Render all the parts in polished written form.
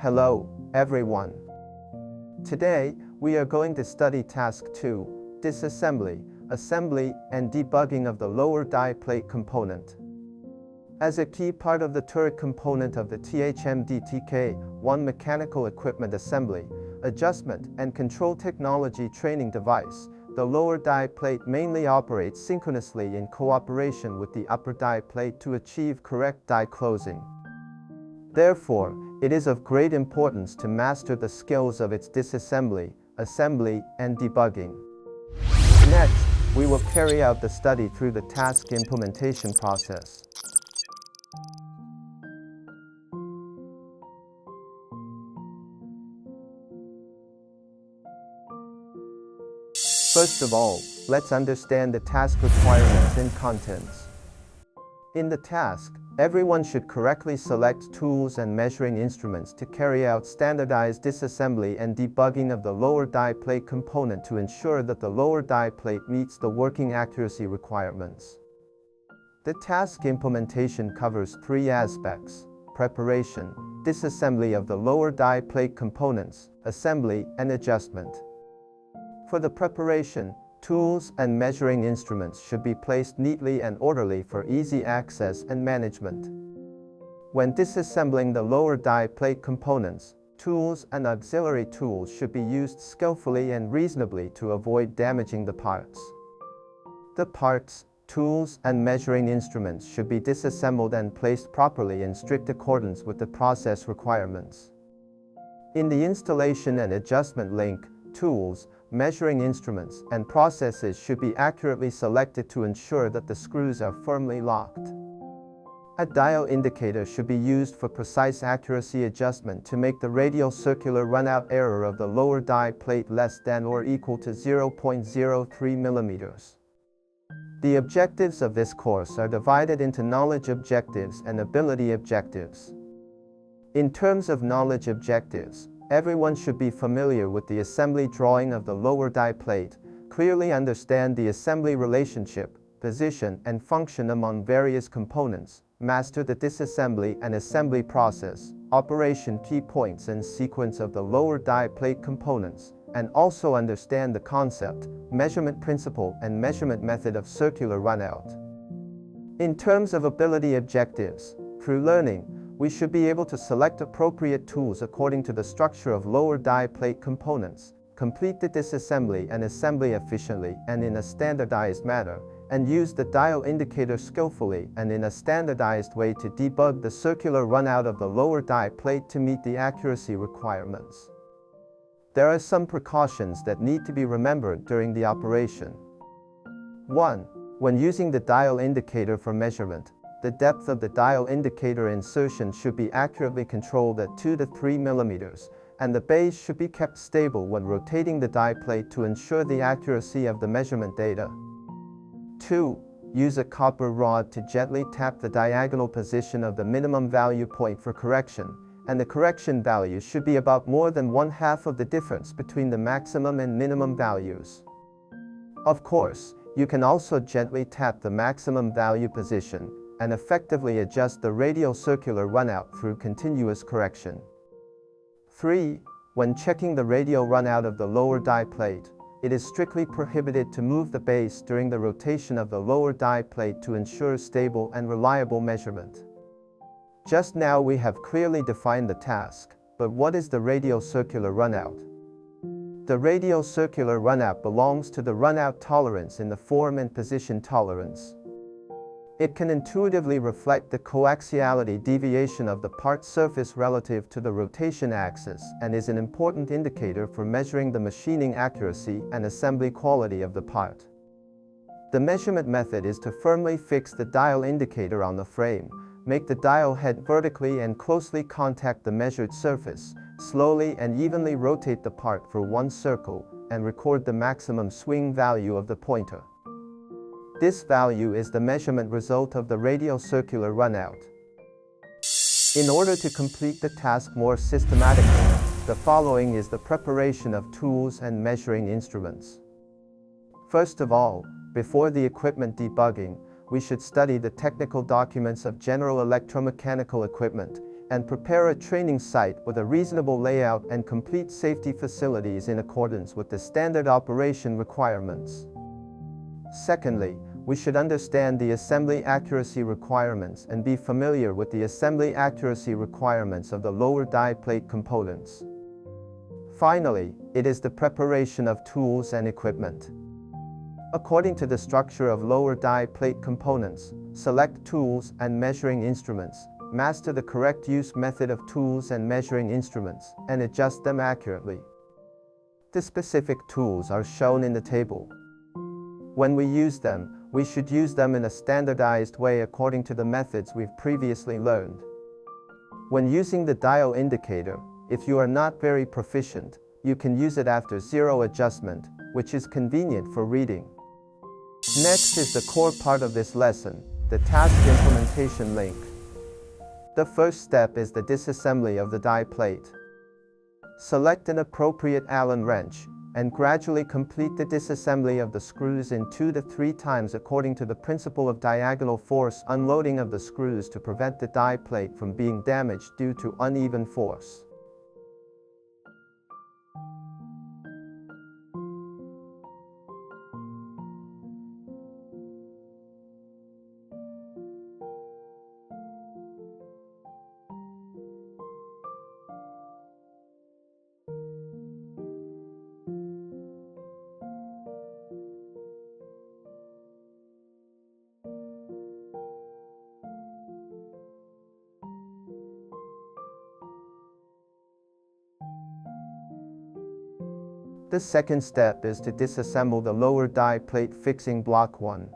Hello, everyone. Today, we are going to study Task 2, Disassembly, Assembly, and Debugging of the lower die plate component. As a key part of the turret component of the THMDTK-1 mechanical equipment assembly, adjustment, and control technology training device, the lower die plate mainly operates synchronously in cooperation with the upper die plate to achieve correct die closing. Therefore, it is of great importance to master the skills of its disassembly, assembly, and debugging. Next, we will carry out the study through the task implementation process. First of all, let's understand the task requirements and contents. In the task, everyone should correctly select tools and measuring instruments to carry out standardized disassembly and debugging of the lower die plate component to ensure that the lower die plate meets the working accuracy requirements. The task implementation covers three aspects: preparation, disassembly of the lower die plate components, assembly, and adjustment. For the preparation, tools and measuring instruments should be placed neatly and orderly for easy access and management. When disassembling the lower die plate components, tools and auxiliary tools should be used skillfully and reasonably to avoid damaging the parts. The parts, tools, and measuring instruments should be disassembled and placed properly in strict accordance with the process requirements. In the installation and adjustment link, tools, measuring instruments, and processes should be accurately selected to ensure that the screws are firmly locked. A dial indicator should be used for precise accuracy adjustment to make the radial circular runout error of the lower die plate less than or equal to 0.03 mm. The objectives of this course are divided into knowledge objectives and ability objectives. In terms of knowledge objectives, everyone should be familiar with the assembly drawing of the lower die plate, clearly understand the assembly relationship, position, and function among various components, master the disassembly and assembly process, operation key points and sequence of the lower die plate components, and also understand the concept, measurement principle, and measurement method of circular runout. In terms of ability objectives, through learning, we should be able to select appropriate tools according to the structure of lower die plate components, complete the disassembly and assembly efficiently and in a standardized manner, and use the dial indicator skillfully and in a standardized way to debug the circular runout of the lower die plate to meet the accuracy requirements. There are some precautions that need to be remembered during the operation. 1. When using the dial indicator for measurement, the depth of the dial indicator insertion should be accurately controlled at 2 to 3 mm, and the base should be kept stable when rotating the die plate to ensure the accuracy of the measurement data. 2. Use a copper rod to gently tap the diagonal position of the minimum value point for correction, and the correction value should be about more than 1/2 of the difference between the maximum and minimum values. Of course, you can also gently tap the maximum value position and effectively adjust the radial circular runout through continuous correction. 3. When checking the radial runout of the lower die plate, it is strictly prohibited to move the base during the rotation of the lower die plate to ensure stable and reliable measurement. Just now we have clearly defined the task, but what is the radial circular runout? The radial circular runout belongs to the runout tolerance in the form and position tolerance. It can intuitively reflect the coaxiality deviation of the part surface relative to the rotation axis and is an important indicator for measuring the machining accuracy and assembly quality of the part. The measurement method is to firmly fix the dial indicator on the frame, make the dial head vertically and closely contact the measured surface, slowly and evenly rotate the part for 1 circle, and record the maximum swing value of the pointer. This value is the measurement result of the radial circular runout. In order to complete the task more systematically, the following is the preparation of tools and measuring instruments. First of all, before the equipment debugging, we should study the technical documents of general electromechanical equipment, and prepare a training site with a reasonable layout and complete safety facilities in accordance with the standard operation requirements. Secondly, we should understand the assembly accuracy requirements and be familiar with the assembly accuracy requirements of the lower die plate components. Finally, it is the preparation of tools and equipment. According to the structure of lower die plate components, select tools and measuring instruments, master the correct use method of tools and measuring instruments, and adjust them accurately. The specific tools are shown in the table. When we use them, we should use them in a standardized way according to the methods we've previously learned. When using the dial indicator, if you are not very proficient, you can use it after zero adjustment, which is convenient for reading. Next is the core part of this lesson, the task implementation link. The first step is the disassembly of the die plate. Select an appropriate Allen wrench, and gradually complete the disassembly of the screws in 2 to 3 times according to the principle of diagonal force unloading of the screws to prevent the die plate from being damaged due to uneven force. The second step is to disassemble the lower die plate fixing block 1.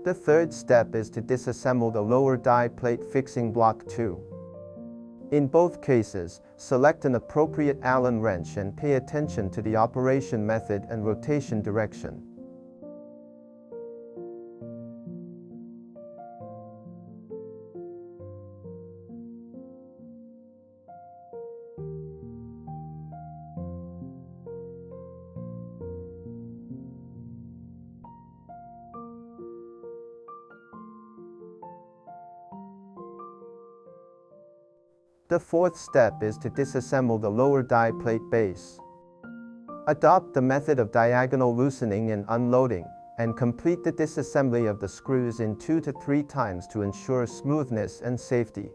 The third step is to disassemble the lower die plate fixing block 2. In both cases, select an appropriate Allen wrench and pay attention to the operation method and rotation direction. The fourth step is to disassemble the lower die plate base. Adopt the method of diagonal loosening and unloading, and complete the disassembly of the screws in 2 to 3 times to ensure smoothness and safety.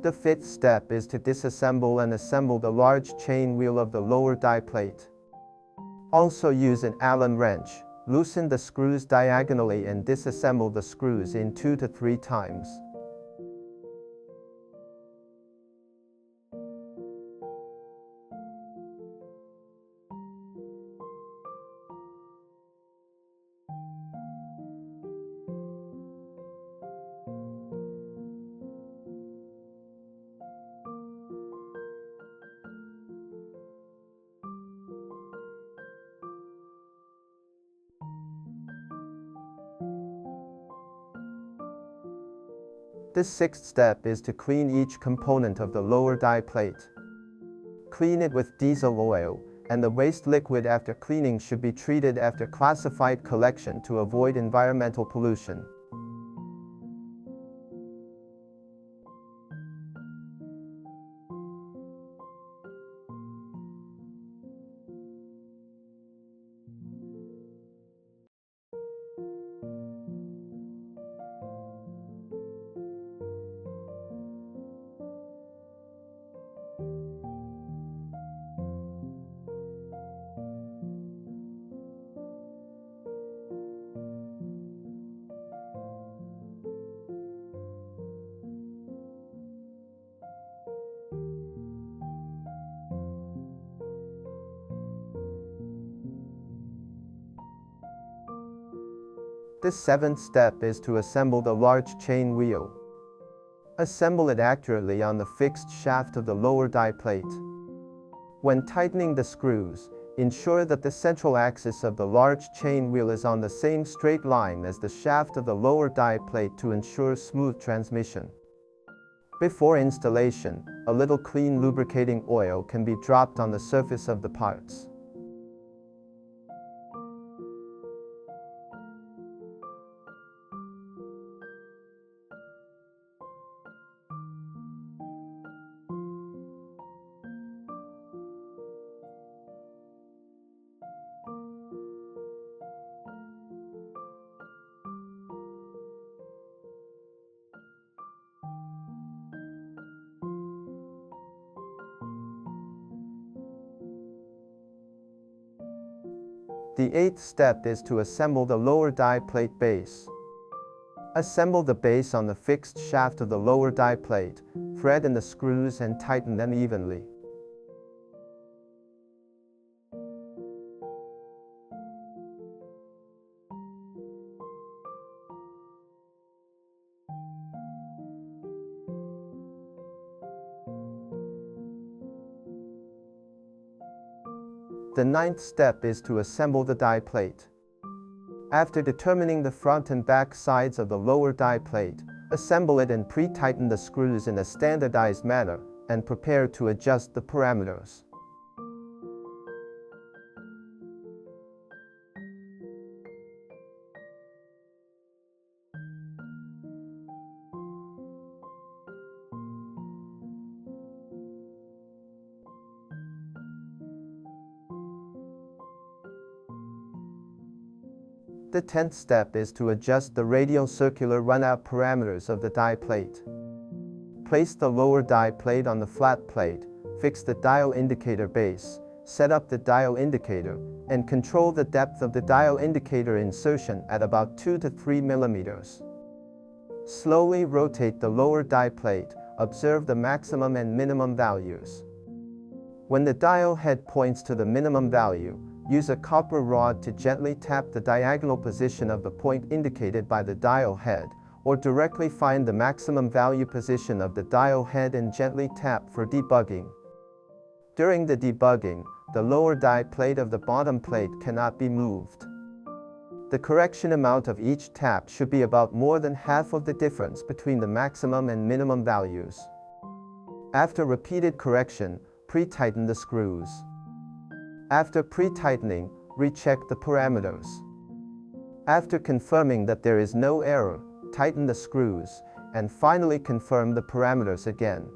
The fifth step is to disassemble and assemble the large chain wheel of the lower die plate. Also use an Allen wrench, loosen the screws diagonally and disassemble the screws in 2 to 3 times. The sixth step is to clean each component of the lower die plate. Clean it with diesel oil, and the waste liquid after cleaning should be treated after classified collection to avoid environmental pollution. The seventh step is to assemble the large chain wheel. Assemble it accurately on the fixed shaft of the lower die plate. When tightening the screws, ensure that the central axis of the large chain wheel is on the same straight line as the shaft of the lower die plate to ensure smooth transmission. Before installation, a little clean lubricating oil can be dropped on the surface of the parts. The eighth step is to assemble the lower die plate base. Assemble the base on the fixed shaft of the lower die plate, thread in the screws and tighten them evenly. The ninth step is to assemble the die plate. After determining the front and back sides of the lower die plate, assemble it and pre-tighten the screws in a standardized manner, and prepare to adjust the parameters. The 10th step is to adjust the radial circular runout parameters of the die plate. Place the lower die plate on the flat plate, fix the dial indicator base, set up the dial indicator, and control the depth of the dial indicator insertion at about 2 to 3 millimeters. Slowly rotate the lower die plate, observe the maximum and minimum values. When the dial head points to the minimum value, use a copper rod to gently tap the diagonal position of the point indicated by the dial head, or directly find the maximum value position of the dial head and gently tap for debugging. During the debugging, the lower die plate of the bottom plate cannot be moved. The correction amount of each tap should be about more than half of the difference between the maximum and minimum values. After repeated correction, pre-tighten the screws. After pre-tightening, recheck the parameters. After confirming that there is no error, tighten the screws, and finally confirm the parameters again.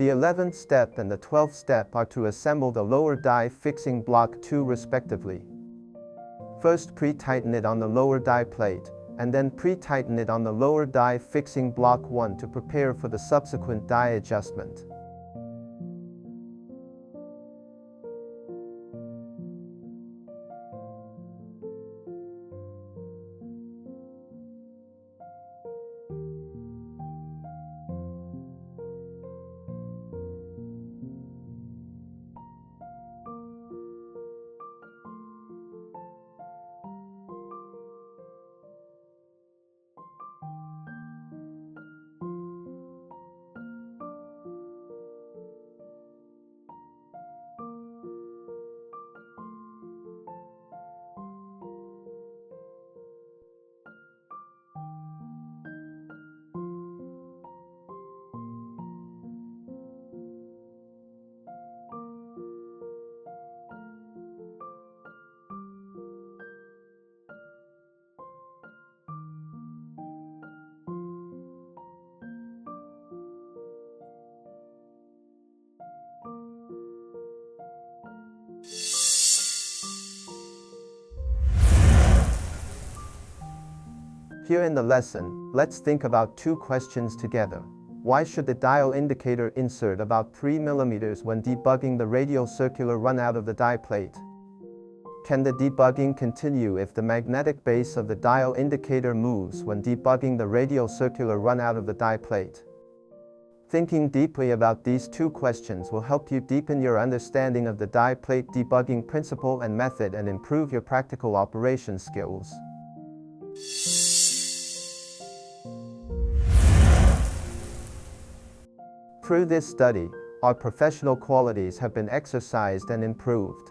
The 11th step and the 12th step are to assemble the lower die fixing block 2 respectively. First pre-tighten it on the lower die plate, and then pre-tighten it on the lower die fixing block 1 to prepare for the subsequent die adjustment. Here in the lesson, let's think about two questions together. Why should the dial indicator insert about 3 mm when debugging the radial circular runout of the die plate? Can the debugging continue if the magnetic base of the dial indicator moves when debugging the radial circular runout of the die plate? Thinking deeply about these two questions will help you deepen your understanding of the die plate debugging principle and method and improve your practical operation skills. Through this study, our professional qualities have been exercised and improved.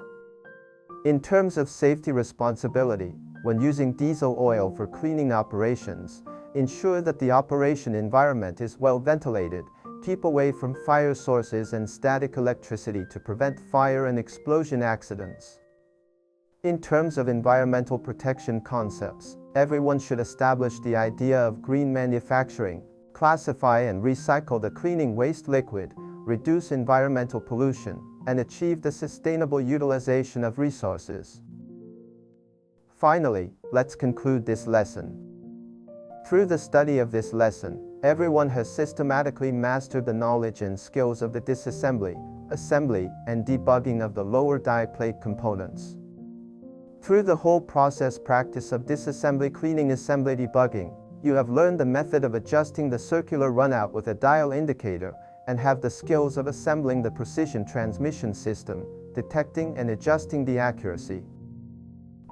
In terms of safety responsibility, when using diesel oil for cleaning operations, ensure that the operation environment is well ventilated, keep away from fire sources and static electricity to prevent fire and explosion accidents. In terms of environmental protection concepts, everyone should establish the idea of green manufacturing, classify and recycle the cleaning waste liquid, reduce environmental pollution, and achieve the sustainable utilization of resources. Finally, let's conclude this lesson. Through the study of this lesson, everyone has systematically mastered the knowledge and skills of the disassembly, assembly, and debugging of the lower die plate components. Through the whole process practice of disassembly, cleaning, assembly, debugging, you have learned the method of adjusting the circular runout with a dial indicator and have the skills of assembling the precision transmission system, detecting and adjusting the accuracy.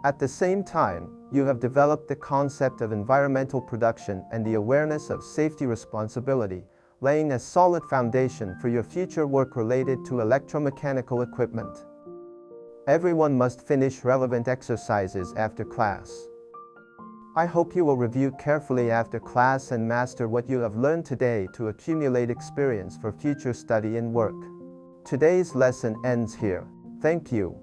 At the same time, you have developed the concept of environmental production and the awareness of safety responsibility, laying a solid foundation for your future work related to electromechanical equipment. Everyone must finish relevant exercises after class. I hope you will review carefully after class and master what you have learned today to accumulate experience for future study and work. Today's lesson ends here. Thank you.